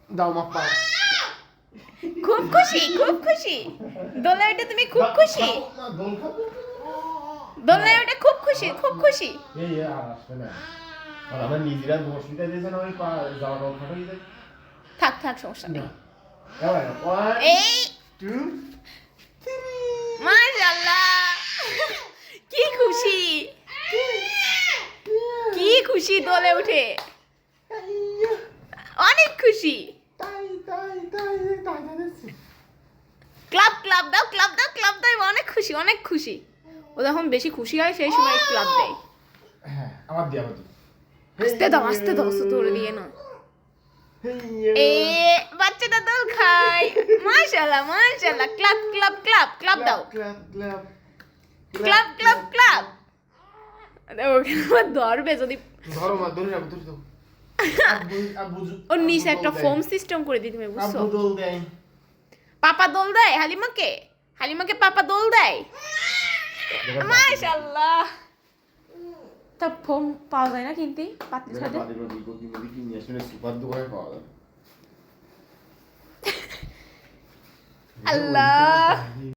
দাও মা পা খুব খুশি দোলনায় ওঠে তুমি খুব খুশি দোল খাবো দোলনায় ওঠে খুব খুশি এই আর আসবে না আর আমরা নিজেরা অসুবিধা দিয়েছে না ওই পা যাওয়া রোগ খাটো হয়ে যায় থাক সমস্যা নেই এবার 1 এই 2 মাশাআল্লাহ কি খুশি দোলে উঠে অনেক খুশি ক্লাব দাও অনেক খুশি ও যখন বেশি খুশি হয় সেই সময় ক্লাব দেয় হ্যাঁ আবার দি আস্তে দাও তোরে দিয়ে না এ বাচ্চাটা দোল খায় মাশাআল্লাহ ক্লাব দাও ক্লাব ওকে ধরবে যদি ধরো মা ধরে রাখো ধরে দাও ওর নিচে একটা ফোম সিস্টেম করে দিই তুমি বুঝছো আব্বু দোল দেয় পাপা দোল দেয় হালিমাকে পাপা দোল দেয় মাশাআল্লাহ তা ফোম পাওয়া যায় না কিনতে পাতিল সাথে সুপার দোকানে পাওয়া যায় আল্লাহ